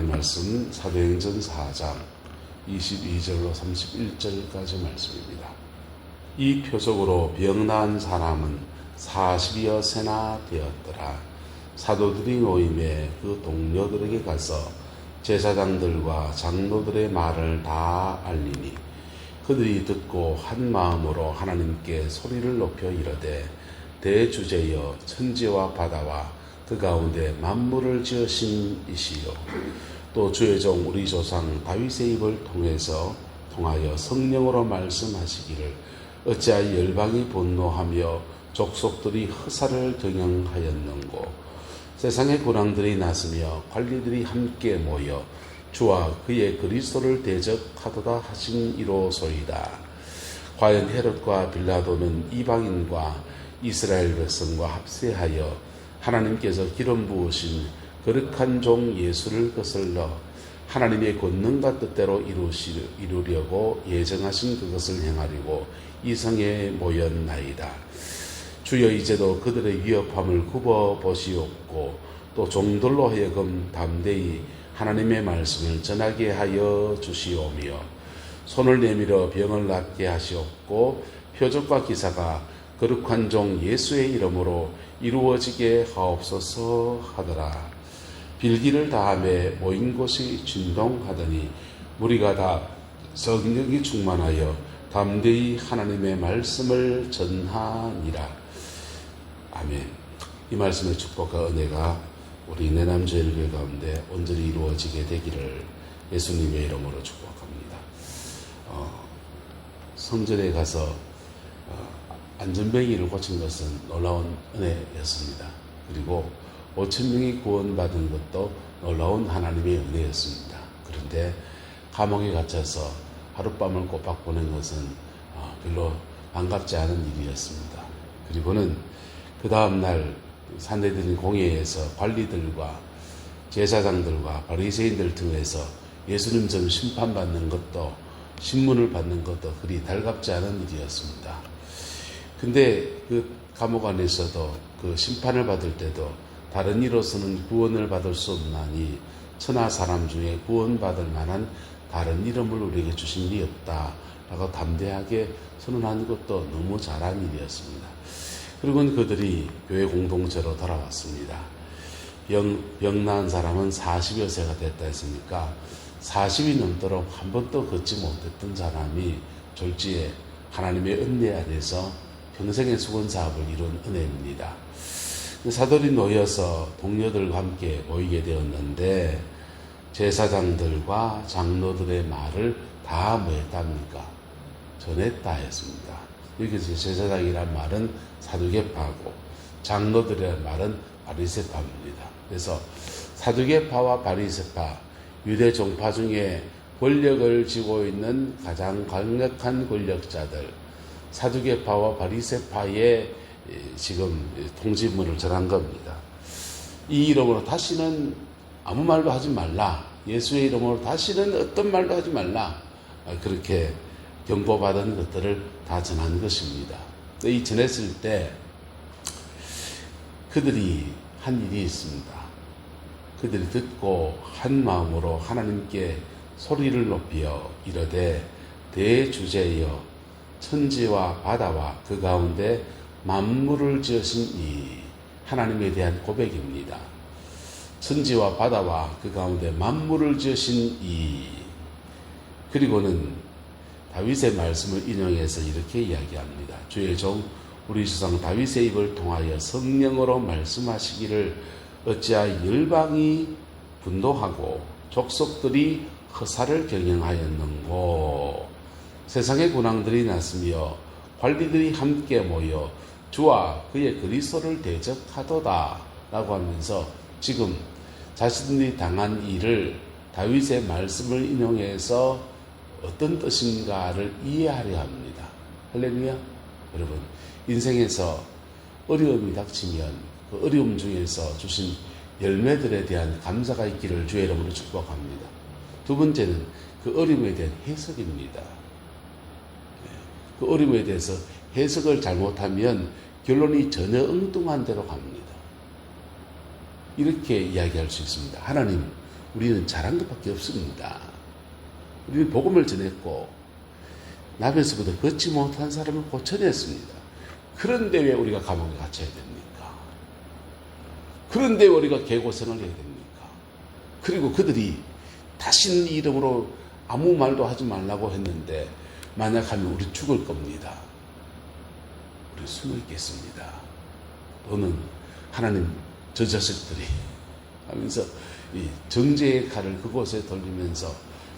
하나님 말씀 사도행전 4장 22절로 31절까지 말씀입니다. 이 표적으로 병나은 사람은 40여 세나 되었더라. 사도들이 모임에 그 동료들에게 가서 제사장들과 장로들의 말을 다 알리니 그들이 듣고 한 마음으로 하나님께 소리를 높여 이르되 대주제여 천지와 바다와 그 가운데 만물을 지으신 이시요 또 주의 종 우리 조상 다윗의 입을 통하여 성령으로 말씀하시기를 어찌하여 열방이 분노하며 족속들이 허사를 경영하였는고 세상의 군왕들이 나서며 관리들이 함께 모여 주와 그의 그리스도를 대적하도다 하신 이로소이다. 과연 헤롯과 빌라도는 이방인과 이스라엘 백성과 합세하여 하나님께서 기름 부으신 거룩한 종 예수를 거슬러 하나님의 권능과 뜻대로 이루려고 예정하신 그것을 행하려고 이 성에 모였나이다. 주여 이제도 그들의 위협함을 굽어 보시옵고 또 종들로 하여금 담대히 하나님의 말씀을 전하게 하여 주시오며 손을 내밀어 병을 낫게 하시옵고 표적과 기사가 거룩한 종 예수의 이름으로 이루어지게 하옵소서 하더라. 빌기를 다함에 모인 곳이 진동하더니 무리가 다 성령이 충만하여 담대히 하나님의 말씀을 전하니라. 아멘. 이 말씀의 축복과 은혜가 우리 내남제일교회 가운데 온전히 이루어지게 되기를 예수님의 이름으로 축복합니다. 성전에 가서 안전병이를 고친 것은 놀라운 은혜였습니다. 그리고 5,000명이 구원받은 것도 놀라운 하나님의 은혜였습니다. 그런데 감옥에 갇혀서 하룻밤을 꼬박 보낸 것은 별로 반갑지 않은 일이었습니다. 그리고는 그 다음날 산헤드린 공회에서 관리들과 제사장들과 바리새인들 등에서 예수님 전 심판받는 것도 신문을 받는 것도 그리 달갑지 않은 일이었습니다. 근데 그 감옥 안에서도 그 심판을 받을 때도 다른 이로서는 구원을 받을 수 없나니 천하 사람 중에 구원받을 만한 다른 이름을 우리에게 주신 일이 없다라고 담대하게 선언한 것도 너무 잘한 일이었습니다. 그리고는 그들이 교회 공동체로 돌아왔습니다. 병 나은 사람은 40여 세가 됐다 했으니까 40이 넘도록 한 번도 걷지 못했던 사람이 졸지에 하나님의 은혜 안에서 평생의 수건 사업을 이룬 은혜입니다. 사도들이 모여서 동료들과 함께 모이게 되었는데 제사장들과 장로들의 말을 다 뭐 했답니까? 전했다 했습니다. 여기서 제사장이란 말은 사두개파고 장로들의 말은 바리새파입니다. 그래서 사두개파와 바리새파, 유대 종파 중에 권력을 쥐고 있는 가장 강력한 권력자들, 사두개파와 바리새파의 지금 통지문을 전한 겁니다. 이 이름으로 다시는 아무 말도 하지 말라. 예수의 이름으로 다시는 어떤 말도 하지 말라. 그렇게 경고받은 것들을 다 전한 것입니다. 이 전했을 때 그들이 한 일이 있습니다. 그들이 듣고 한 마음으로 하나님께 소리를 높여 이르되 대주제여 천지와 바다와 그 가운데 만물을 지으신 이 하나님에 대한 고백입니다. 천지와 바다와 그 가운데 만물을 지으신 이 그리고는 다윗의 말씀을 인용해서 이렇게 이야기합니다. 주의 종 우리 조상 다윗의 입을 통하여 성령으로 말씀하시기를 어찌하여 열방이 분노하고 족속들이 허사를 경영하였는고 세상의 군왕들이 나서며 관리들이 함께 모여 주와 그의 그리스도를 대적하도다 라고 하면서 지금 자신들이 당한 일을 다윗의 말씀을 인용해서 어떤 뜻인가를 이해하려 합니다. 할렐루야. 여러분, 인생에서 어려움이 닥치면 그 어려움 중에서 주신 열매들에 대한 감사가 있기를 주의 이름으로 축복합니다. 두 번째는 그 어려움에 대한 해석입니다. 그 어려움에 대해서 해석을 잘못하면 결론이 전혀 엉뚱한 대로 갑니다. 이렇게 이야기할 수 있습니다. 하나님, 우리는 잘한 것밖에 없습니다. 우리는 복음을 전했고 나에서부터 걷지 못한 사람을 고쳐냈습니다. 그런데 왜 우리가 감옥에 갇혀야 됩니까? 그런데 우리가 개고생을 해야 됩니까? 그리고 그들이 다시는 이름으로 아무 말도 하지 말라고 했는데 만약 하면 우리 죽을 겁니다. 우리 숨어 있겠습니다. 또는 하나님 저 자식들이 하면서 이 정죄의 칼을 그곳에 돌리면서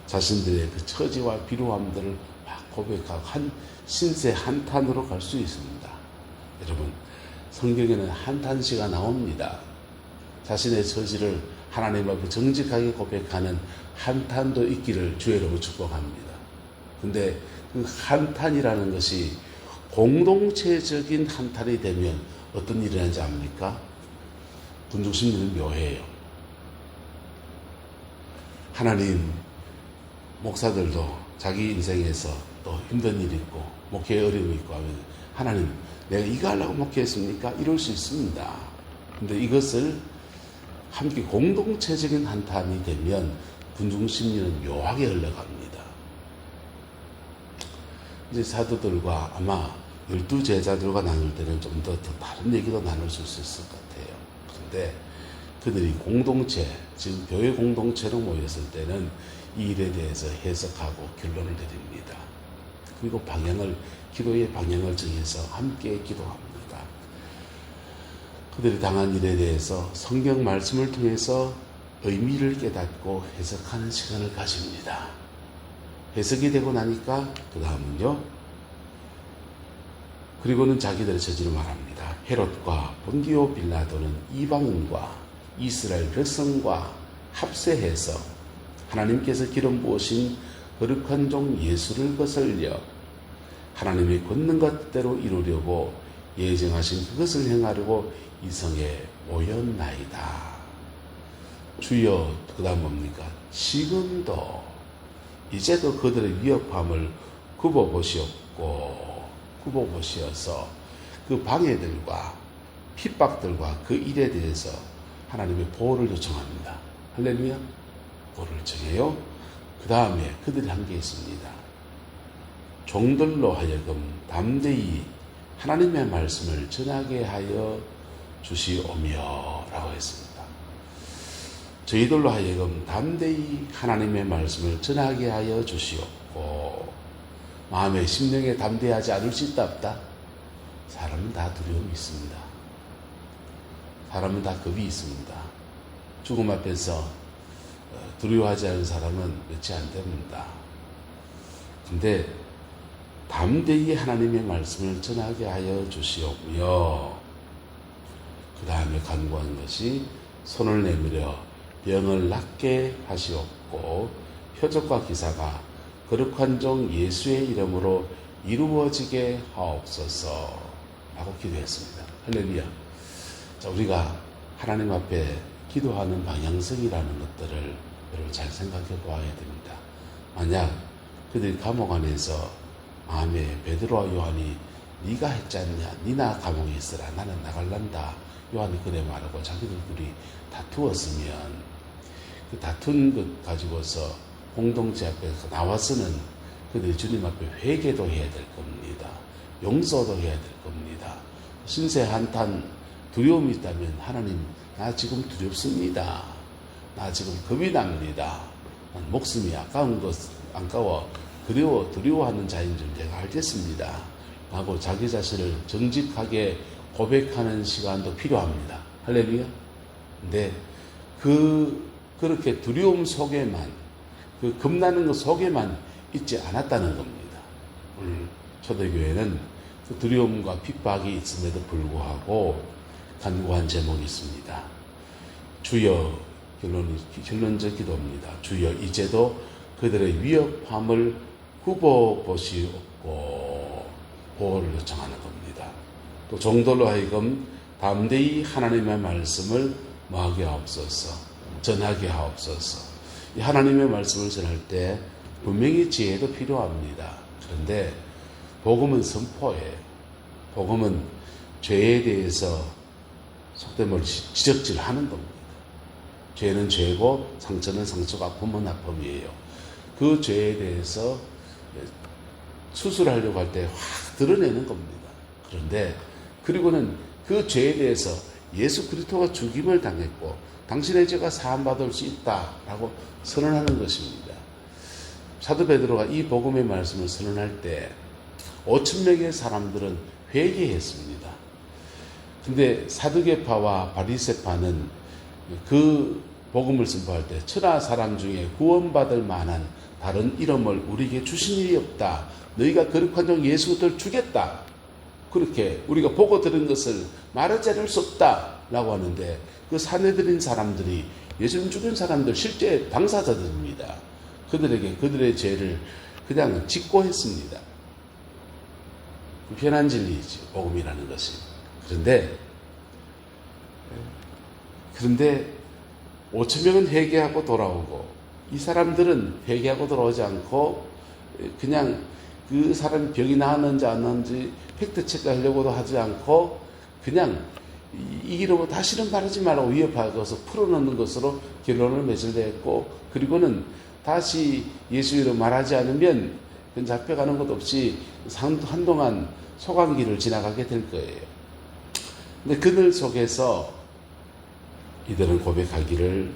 자신들의 그 처지와 비루함들을 막 고백하고 한 신세 한탄으로 갈 수 있습니다. 여러분, 성경에는 한탄시가 나옵니다. 자신의 처지를 하나님 앞에 정직하게 고백하는 한탄도 있기를 주의 이름으로 축복합니다. 근데 그 한탄이라는 것이 공동체적인 한탄이 되면 어떤 일이 나는지 압니까? 군중심리는 묘해요. 하나님, 목사들도 자기 인생에서 또 힘든 일이 있고 목회에 어려움이 있고 하면 하나님, 내가 이거 하려고 목회했습니까? 이럴 수 있습니다. 근데 이것을 함께 공동체적인 한탄이 되면 군중심리는 묘하게 흘러갑니다. 이제 사도들과 아마 12제자들과 나눌 때는 좀 더 다른 얘기도 나눌 수 있을 것 같아요. 그런데 그들이 공동체, 지금 교회 공동체로 모였을 때는 이 일에 대해서 해석하고 결론을 내립니다. 그리고 기도의 방향을 정해서 함께 기도합니다. 그들이 당한 일에 대해서 성경 말씀을 통해서 의미를 깨닫고 해석하는 시간을 가집니다. 해석이 되고 나니까 그 다음은요. 그리고는 자기들의 처지를 말합니다. 헤롯과 본디오 빌라도는 이방인과 이스라엘 백성과 합세해서 하나님께서 기름 부으신 거룩한 종 예수를 거슬려 하나님의 권능 것대로 이루려고 예정하신 그것을 행하려고 이 성에 모였나이다. 주여, 그 다음 뭡니까? 지금도 이제도 그들의 위협함을 굽어보시어서 그 방해들과 핍박들과 그 일에 대해서 하나님의 보호를 요청합니다. 할렐루야. 보호를 정해요. 그 다음에 그들이 한 게 있습니다. 종들로 하여금 담대히 하나님의 말씀을 전하게 하여 주시오며 라고 했습니다. 저희들로 하여금 담대히 하나님의 말씀을 전하게 하여 주시옵고 마음에 심령에 담대하지 않을 수 있다 없다? 사람은 다 두려움이 있습니다. 사람은 다 겁이 있습니다. 죽음 앞에서 두려워하지 않은 사람은 몇이 안 됩니다. 근데 담대히 하나님의 말씀을 전하게 하여 주시오며 그 다음에 간구한 것이 손을 내밀어 병을 낫게 하시옵고 표적과 기사가 거룩한 종 예수의 이름으로 이루어지게 하옵소서 라고 기도했습니다. 할렐루야. 자, 우리가 하나님 앞에 기도하는 방향성이라는 것들을 여러분 잘 생각해 보아야 됩니다. 만약 그들이 감옥 안에서 마음에 베드로와 요한이 네가 했지 않냐, 니나 감옥에 있으라, 나는 나갈란다, 요한이 그래 말하고 자기들끼리 다투었으면 그 다툰 것 가지고서 공동체 앞에서 나와서는 그들이 주님 앞에 회개도 해야 될 겁니다. 용서도 해야 될 겁니다. 신세 한탄 두려움이 있다면 하나님, 나 지금 두렵습니다. 나 지금 겁이 납니다. 난 목숨이 아까워 두려워하는 자인 줄 내가 알겠습니다. 하고 자기 자신을 정직하게 고백하는 시간도 필요합니다. 할렐루야. 근데 그렇게 두려움 속에만, 그 겁나는 것 속에만 있지 않았다는 겁니다. 오늘 초대교회는 그 두려움과 핍박이 있음에도 불구하고 간구한 제목이 있습니다. 주여, 결론적 기도입니다. 주여, 이제도 그들의 위협함을 굽어보시옵고 보호를 요청하는 겁니다. 또 종들로 하여금 담대히 하나님의 말씀을 뭐하게 하옵소서, 전하게 하옵소서. 이 하나님의 말씀을 전할 때 분명히 지혜도 필요합니다. 그런데 복음은 선포예요. 복음은 죄에 대해서 속된 말로 지적질하는 겁니다. 죄는 죄고 상처는 상처고 아픔은 아픔이에요. 그 죄에 대해서 수술하려고 할 때 확 드러내는 겁니다. 그런데 그리고는 그 죄에 대해서 예수 그리스도가 죽임을 당했고 당신의 죄가 사함받을 수 있다라고 선언하는 것입니다. 사도 베드로가 이 복음의 말씀을 선언할 때 5,000명의 사람들은 회개했습니다. 근데 사두개파와 바리새파는 그 복음을 선포할 때 천하 사람 중에 구원받을 만한 다른 이름을 우리에게 주신 일이 없다. 너희가 거룩한 종 예수를 죽였다. 그렇게 우리가 보고 들은 것을 말하지 않을 수 없다. 라고 하는데 그 사내들인 사람들이 예수님 죽인 사람들 실제 당사자들입니다. 그들에게 그들의 죄를 그냥 직고했습니다. 편한 진리이지 복음이라는 것이. 그런데 5,000명은 회개하고 돌아오고 이 사람들은 회개하고 돌아오지 않고 그냥 그 사람이 병이 나았는지 안 나았는지 팩트 체크하려고도 하지 않고 그냥 이 이름을 다시는 말하지 말라고 위협하고서 풀어놓는 것으로 결론을 맺으려했고, 그리고는 다시 예수 이름 말하지 않으면 잡혀가는 것 없이 한동안 소강기를 지나가게 될 거예요. 근데 그들 속에서 이들은 고백하기를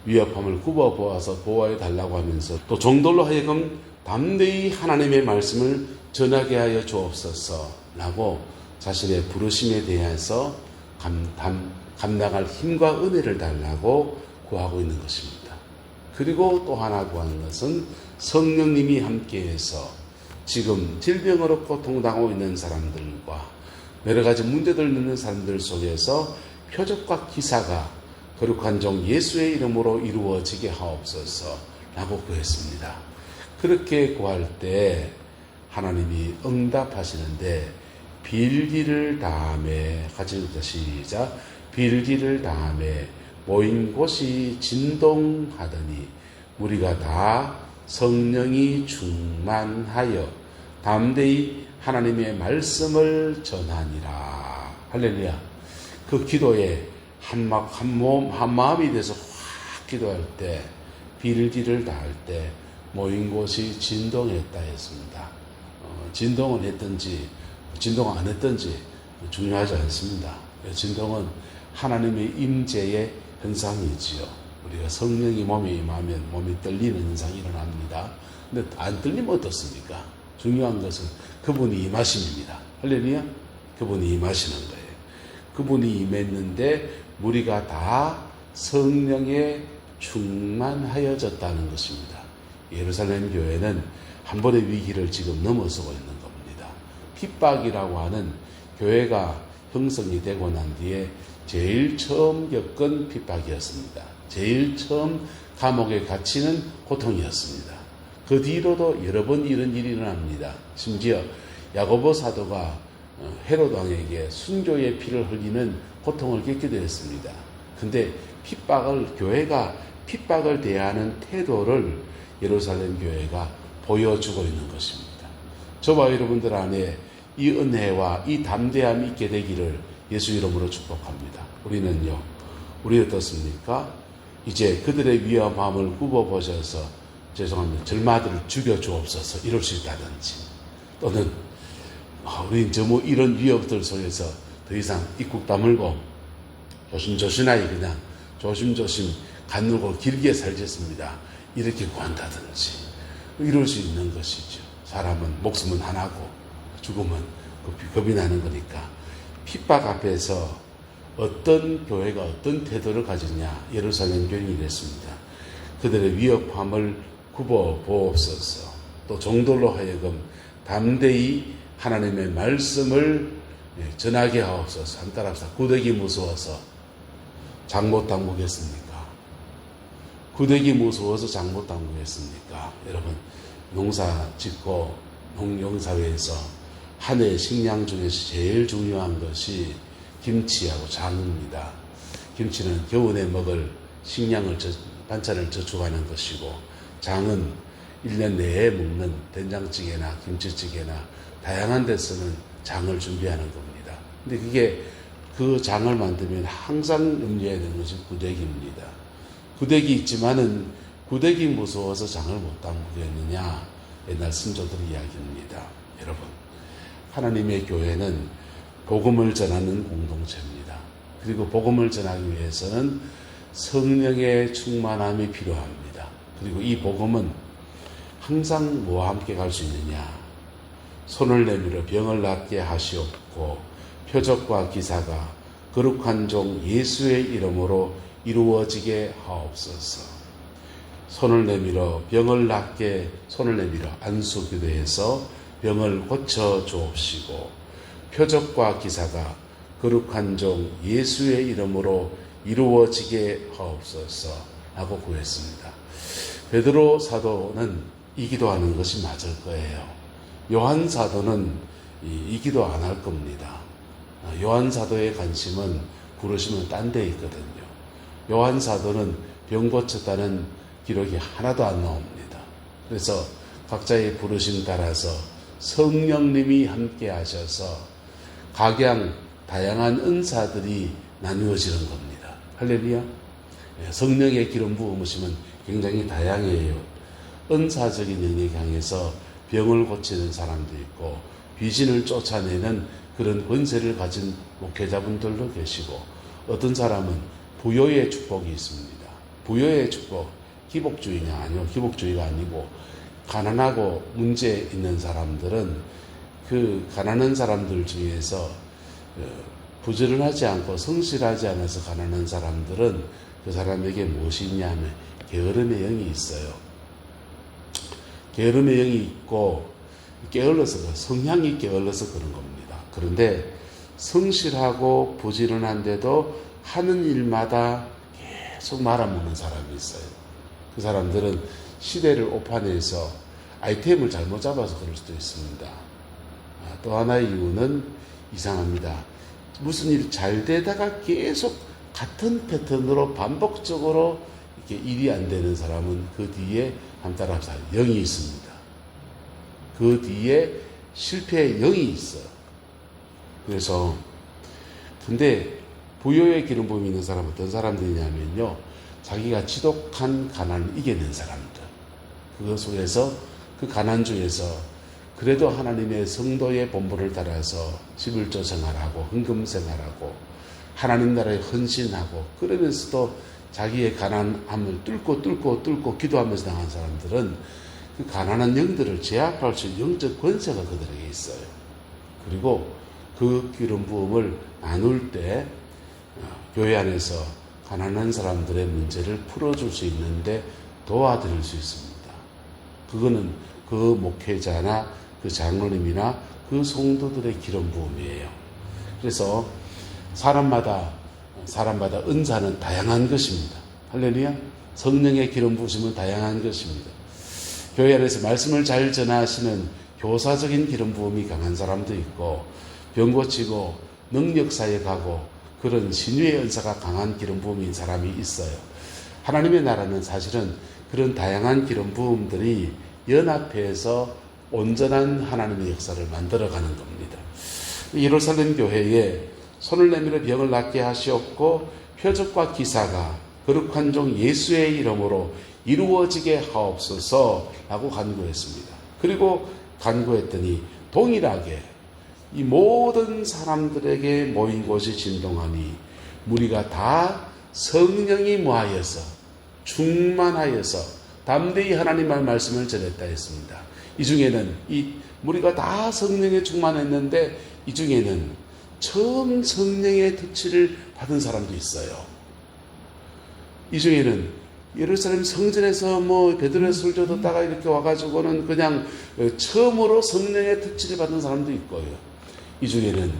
위협함을 굽어보아서 보호해 달라고 하면서 또 종들로 하여금 담대히 하나님의 말씀을 전하게 하여 주옵소서 라고 자신의 부르심에 대해서 감당할 힘과 은혜를 달라고 구하고 있는 것입니다. 그리고 또 하나 구하는 것은 성령님이 함께해서 지금 질병으로 고통당하고 있는 사람들과 여러 가지 문제들 있는 사람들 속에서 표적과 기사가 거룩한 종 예수의 이름으로 이루어지게 하옵소서 라고 구했습니다. 그렇게 구할 때 하나님이 응답하시는데 빌기를 다함에 같이 시작. 빌기를 다함에 모인 곳이 진동하더니 우리가 다 성령이 충만하여 담대히 하나님의 말씀을 전하니라. 할렐루야. 그 기도에 한 마음이 돼서 확 기도할 때, 빌기를 다할 때 모인 곳이 진동했다 했습니다. 진동은 했든지 진동 안 했든지 중요하지 않습니다. 진동은 하나님의 임재의 현상이지요. 우리가 성령이 몸에 임하면 몸이 떨리는 현상이 일어납니다. 근데 안 떨리면 어떻습니까? 중요한 것은 그분이 임하심입니다. 할렐루야. 그분이 임하시는 거예요. 그분이 임했는데 우리가 다 성령에 충만하여졌다는 것입니다. 예루살렘 교회는 한 번의 위기를 지금 넘어서고 있는 겁니다. 핍박이라고 하는 교회가 형성이 되고 난 뒤에 제일 처음 겪은 핍박이었습니다. 제일 처음 감옥에 갇히는 고통이었습니다. 그 뒤로도 여러 번 이런 일이 일어납니다. 심지어 야고보 사도가 헤롯 왕에게 순교의 피를 흘리는 고통을 겪기도 했습니다. 근데 교회가 핍박을 대하는 태도를 예루살렘 교회가 보여주고 있는 것입니다. 저와 여러분들 안에 이 은혜와 이 담대함이 있게 되기를 예수 이름으로 축복합니다. 우리 어떻습니까? 이제 그들의 위험함을 굽어보셔서 죄송합니다. 절마들을 죽여주옵소서 이럴 수 있다든지, 또는 우린 이런 위협들 속에서 더 이상 입국 다물고 조심조심하게 그냥 조심조심 가누고 길게 살겠습니다. 이렇게 구한다든지 이럴 수 있는 것이죠. 사람은 목숨은 하나고 죽으면 겁이 나는 거니까. 핍박 앞에서 어떤 교회가 어떤 태도를 가지냐, 예루살렘 교인이 이랬습니다. 그들의 위협함을 굽어 보옵소서. 또 종들로 하여금 담대히 하나님의 말씀을 전하게 하옵소서. 한 따라서 구더기 무서워서 장 못 담그겠습니까? 구더기 무서워서 장 못 담그겠습니까? 여러분, 농사 짓고 농경사회에서 한 해 식량 중에서 제일 중요한 것이 김치하고 장입니다. 김치는 겨울에 먹을 반찬을 저축하는 것이고, 장은 1년 내에 먹는 된장찌개나 김치찌개나 다양한 데서는 장을 준비하는 겁니다. 근데 그 장을 만들면 항상 염려해야 되는 것이 구더기입니다. 구데기 있지만은 구데기 무서워서 장을 못 담그겠느냐, 옛날 선조들 이야기입니다. 여러분, 하나님의 교회는 복음을 전하는 공동체입니다. 그리고 복음을 전하기 위해서는 성령의 충만함이 필요합니다. 그리고 이 복음은 항상 뭐와 함께 갈 수 있느냐? 손을 내밀어 병을 낫게 하시옵고 표적과 기사가 거룩한 종 예수의 이름으로 이루어지게 하옵소서. 손을 내밀어 병을 낫게, 손을 내밀어 안수교대에서 병을 고쳐 주옵시고 표적과 기사가 거룩한 종 예수의 이름으로 이루어지게 하옵소서 하고 구했습니다. 베드로 사도는 이 기도하는 것이 맞을 거예요. 요한 사도는 이 기도 안 할 겁니다. 요한 사도의 관심은 부르시면 딴 데 있거든요. 요한 사도는 병 고쳤다는 기록이 하나도 안 나옵니다. 그래서 각자의 부르심 따라서 성령님이 함께 하셔서 각양 다양한 은사들이 나누어지는 겁니다. 할렐루야. 성령의 기름 부으심은 굉장히 다양해요. 은사적인 영역에 향해서 병을 고치는 사람도 있고 귀신을 쫓아내는 그런 권세를 가진 목회자분들도 계시고, 어떤 사람은 부요의 축복이 있습니다. 부요의 축복, 기복주의냐? 아니요, 기복주의가 아니고 가난하고 문제 있는 사람들은 그 가난한 사람들 중에서 부지런하지 않고 성실하지 않아서 가난한 사람들은 그 사람에게 무엇이 있냐면 게으름의 영이 있어요. 게으름의 영이 있고 게을러서, 성향이 게을러서 그런 겁니다. 그런데 성실하고 부지런한데도 하는 일마다 계속 말아먹는 사람이 있어요. 그 사람들은 시대를 오판해서 아이템을 잘못 잡아서 그럴 수도 있습니다. 또 하나의 이유는 이상합니다. 무슨 일 잘 되다가 계속 같은 패턴으로 반복적으로 이렇게 일이 안 되는 사람은 그 뒤에 한번 따라합시다. 영이 있습니다. 그 뒤에 실패의 영이 있어요. 그래서 근데 부요의 기름 부음이 있는 사람은 어떤 사람들이냐면요, 자기가 지독한 가난을 이겨낸 사람들, 그것 속에서 그 가난 중에서 그래도 하나님의 성도의 본분을 따라서 11조 생활하고 헌금 생활하고 하나님 나라에 헌신하고 그러면서도 자기의 가난함을 뚫고 기도하면서 나간 사람들은 그 가난한 영들을 제압할 수 있는 영적 권세가 그들에게 있어요. 그리고 그 기름 부음을 나눌 때 교회 안에서 가난한 사람들의 문제를 풀어줄 수 있는데 도와드릴 수 있습니다. 그거는 그 목회자나 그 장로님이나 그 성도들의 기름 부음이에요. 그래서 사람마다 은사는 다양한 것입니다. 할렐루야. 성령의 기름 부으심은 다양한 것입니다. 교회 안에서 말씀을 잘 전하시는 교사적인 기름 부음이 강한 사람도 있고, 병 고치고 능력 사역하고 그런 신유의 은사가 강한 기름 부음인 사람이 있어요. 하나님의 나라는 사실은 그런 다양한 기름 부음들이 연합해서 온전한 하나님의 역사를 만들어가는 겁니다. 예루살렘 교회에 손을 내밀어 병을 낫게 하시옵고 표적과 기사가 거룩한 종 예수의 이름으로 이루어지게 하옵소서 라고 간구했습니다. 그리고 간구했더니 동일하게 이 모든 사람들에게 모인 곳이 진동하니 무리가 다 성령이 뭐하여서 충만하여서 담대히 하나님의 말씀을 전했다 했습니다. 이 중에는 이 무리가 다 성령에 충만했는데 이 중에는 처음 성령의 터치를 받은 사람도 있어요. 이 중에는 예루살렘 성전에서 베드로의 설교 듣다가 이렇게 와가지고는 그냥 처음으로 성령의 터치를 받은 사람도 있고요. 이 중에는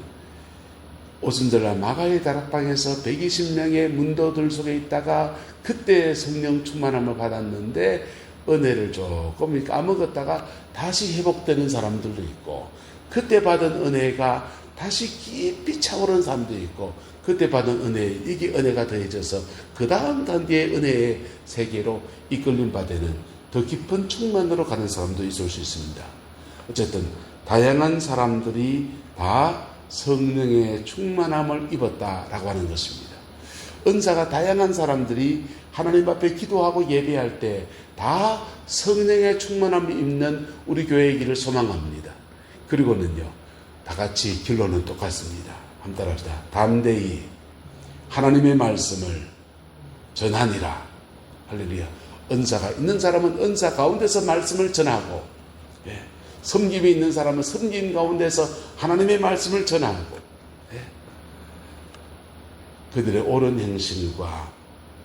오순절날 마가의 다락방에서 120명의 문도들 속에 있다가 그때 성령 충만함을 받았는데 은혜를 조금 까먹었다가 다시 회복되는 사람들도 있고, 그때 받은 은혜가 다시 깊이 차오르는 사람도 있고, 그때 받은 이게 은혜가 더해져서 그 다음 단계의 은혜의 세계로 이끌림 받는 더 깊은 충만으로 가는 사람도 있을 수 있습니다. 어쨌든 다양한 사람들이 다 성령의 충만함을 입었다라고 하는 것입니다. 은사가 다양한 사람들이 하나님 앞에 기도하고 예배할 때 다 성령의 충만함이 있는 우리 교회이기를 소망합니다. 그리고는요, 다 같이 결론은 똑같습니다. 한번 따라합시다. 담대히 하나님의 말씀을 전하니라. 할렐루야. 은사가 있는 사람은 은사 가운데서 말씀을 전하고, 섬김이 있는 사람은 섬김 가운데서 하나님의 말씀을 전하고, 그들의 옳은 행실과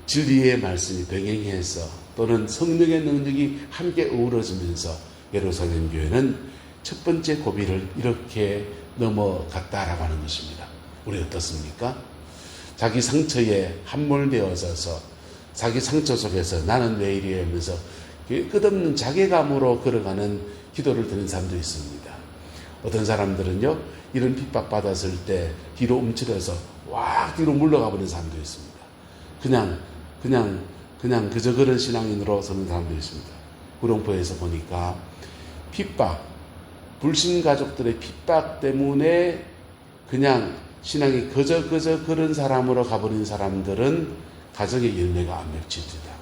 진리의 말씀이 병행해서 또는 성령의 능력이 함께 어우러지면서 예루살렘 교회는 첫 번째 고비를 이렇게 넘어갔다라고 하는 것입니다. 우리 어떻습니까? 자기 상처에 함몰되어져서 자기 상처 속에서 나는 왜 이래 하면서 끝없는 자괴감으로 걸어가는 기도를 드리는 사람도 있습니다. 어떤 사람들은요, 이런 핍박받았을 때 뒤로 움츠려서 확 뒤로 물러가 버리는 사람도 있습니다. 그냥 그저 그런 신앙인으로 서는 사람도 있습니다. 구룡포에서 보니까 불신 가족들의 핍박 때문에 그냥 신앙이 그저 그런 사람으로 가버린 사람들은 가정의 열매가 안 맺힙니다.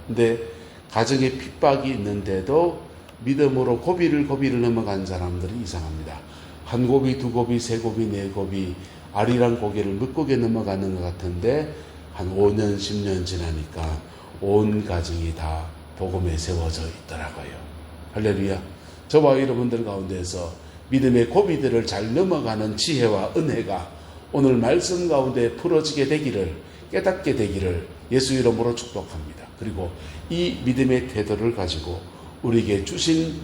근데 가정에 핍박이 있는데도 믿음으로 고비를 넘어간 사람들은 이상합니다. 한 고비, 두 고비, 세 고비, 네 고비, 아리랑 고개를 물고개 넘어가는 것 같은데 한 5년, 10년 지나니까 온 가정이 다 복음에 세워져 있더라고요. 할렐루야. 저와 여러분들 가운데서 믿음의 고비들을 잘 넘어가는 지혜와 은혜가 오늘 말씀 가운데 풀어지게 되기를, 깨닫게 되기를 예수 이름으로 축복합니다. 그리고 이 믿음의 태도를 가지고 우리에게 주신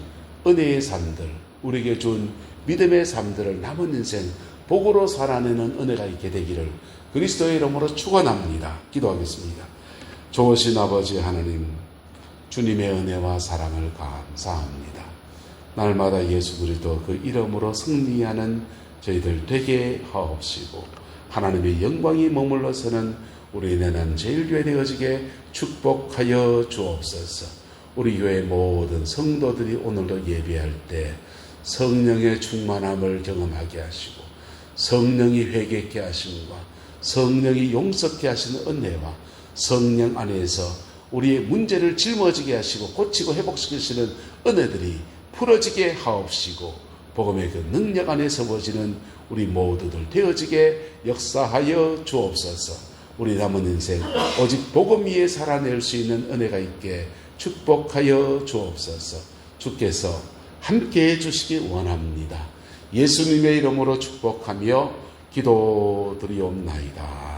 은혜의 삶들, 우리에게 준 믿음의 삶들을 남은 인생 복으로 살아내는 은혜가 있게 되기를 그리스도의 이름으로 축원합니다. 기도하겠습니다. 좋으신 아버지 하나님, 주님의 은혜와 사랑을 감사합니다. 날마다 예수 그리스도 그 이름으로 승리하는 저희들 되게 하옵시고 하나님의 영광이 머물러서는 우리 내난 제일교회 되어지게 축복하여 주옵소서. 우리 교회 모든 성도들이 오늘도 예배할 때 성령의 충만함을 경험하게 하시고 성령이 회개케 하심과 성령이 용서케 하시는 은혜와 성령 안에서 우리의 문제를 짊어지게 하시고 고치고 회복시키시는 은혜들이 풀어지게 하옵시고 복음의 그 능력 안에 서버지는 우리 모두들 되어지게 역사하여 주옵소서. 우리 남은 인생 오직 복음 위에 살아낼 수 있는 은혜가 있게 축복하여 주옵소서. 주께서 함께해 주시기 원합니다. 예수님의 이름으로 축복하며 기도드리옵나이다.